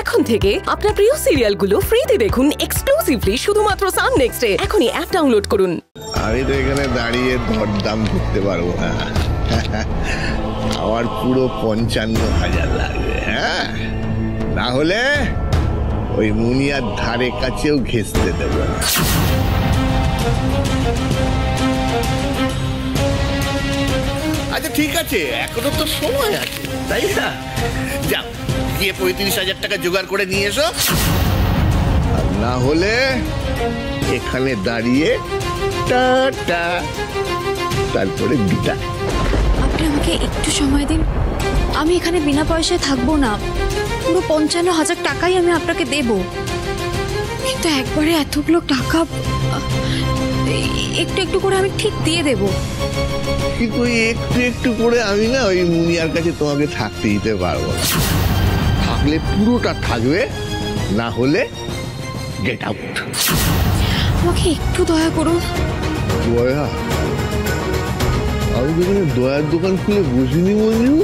এখন থেকে আপনার প্রিয় সিরিয়ালগুলো ফ্রিতে দেখুন এক্সক্লুসিভলি শুধুমাত্র সান নেক্সটে। এখনই অ্যাপ ডাউনলোড করুন। আমি তো এখানে দাঁড়িয়ে দরদাম করতে পারবো না, আমার পুরো ৫৫,০০০ লাগবে। হ্যাঁ, না হলে ওই মুনিয়ার ধারে কাছেও ঘেঁষতে দেব না। আচ্ছা ঠিক আছে, এখনো তো সময় আছে, তাই না? যাও গিয়ে ৩৫,০০০ টাকা জোগাড় করে নিয়ে এসো, আর না হলে এখানে দাঁড়িয়ে টাটা, তারপরে বিটা। আপনি আমাকে একটু সময় দিন, আমি এখানে বিনা পয়সায় থাকবো না, পুরো ৫৫,০০০ টাকাই আমি আপনাকে দেব। কিন্তু একবারে এতগুলো টাকা একটু একটু করে আমি ঠিক দিয়ে দেব। কিন্তু ওই একটু একটু করে আমি না ওই মুনিয়ার কাছে তোমাকে থাকতে দিতে পারবো না। থাকলে পুরোটা থাকবে, না হলে গেট আউট। আমাকে একটু দয়া করুন। দয়া? আমি যেখানে দয়ার দোকান খুলে বসিনি মঞ্জু,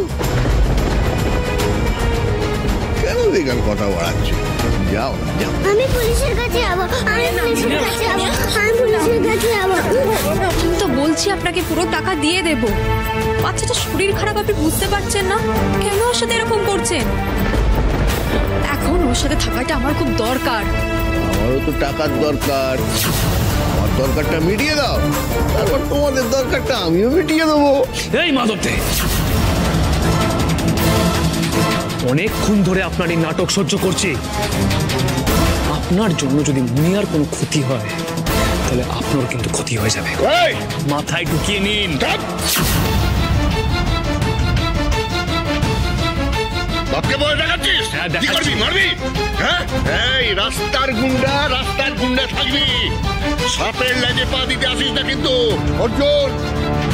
কেন দেখার কথা বাড়াচ্ছি? যাও যাও। আমি পুলিশের কাছে যাবো, আমি পুলিশের কাছে যাবো, আমি পুলিশের কাছে যাবো। আমি তো বলছি আপনাকে পুরো টাকা দিয়ে দেব। বাচ্চাটা শরীর খারাপ, আপনি বুঝতে পারছেন না? কেন ওর সাথে এরকম করছেন? এখন ওর সাথে থাকাটা আমার খুব দরকার। আমারও তো টাকার দরকার, আমার দরকারটা মিটিয়ে দাও, তারপর তোমাদের দরকারটা আমিও মিটিয়ে দেবো। এই মাধব দে, অনেকক্ষণ ধরে আপনার এই নাটক সহ্য করছি। আপনার জন্য যদি মুনিয়ার কোনো ক্ষতি হয় তাহলে আপনার কিন্তু ক্ষতি হয়ে যাবে। মাথায় ঢুকিয়ে নিন। বাপকে বলে দেখাচ্ছিস? কি করবি? মারবি? হ্যাঁ, এই রাস্তার গুন্ডা থাকবি, সাপের লেজে পা দিতে আসিস না কিন্তু। অর্জুন,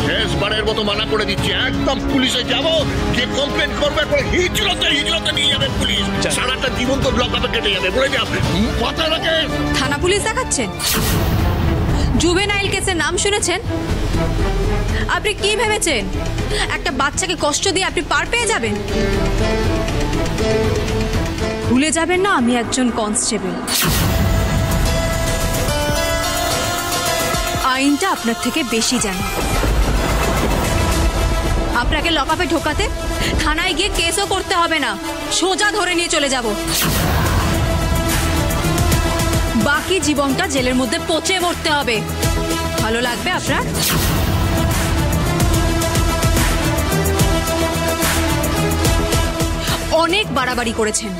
শেষবারের মতো মানা করে দিচ্ছি, একদম পুলিশে যাবো, গিয়ে কমপ্লেন করবে, হিজরতে নিয়ে যাবে পুলিশ, সারাটা জীবন তো লকআপে কেটে যাবে। বলে যা, মাথা রাখে। থানা পুলিশ দেখাচ্ছেন? জুভেনাইল কেসের নাম শুনেছেন? আপনি কি ভেবেছেন একটা বাচ্চাকে কষ্ট দিয়ে আপনি পার পেয়ে যাবেন? ভুলে যাবেন না আমি একজন কনস্টেবল। আইনটা আপনার থেকে বেশি জানি। আপনাকে লকআপে ঢোকাতে থানায় গিয়ে কেসও করতে হবে না, সোজা ধরে নিয়ে চলে যাব। বাকি জীবনটা জেলের মধ্যে পচে মরতে হবে। ভালো লাগবে আপনার? অনেক বাড়াবাড়ি করেছেন।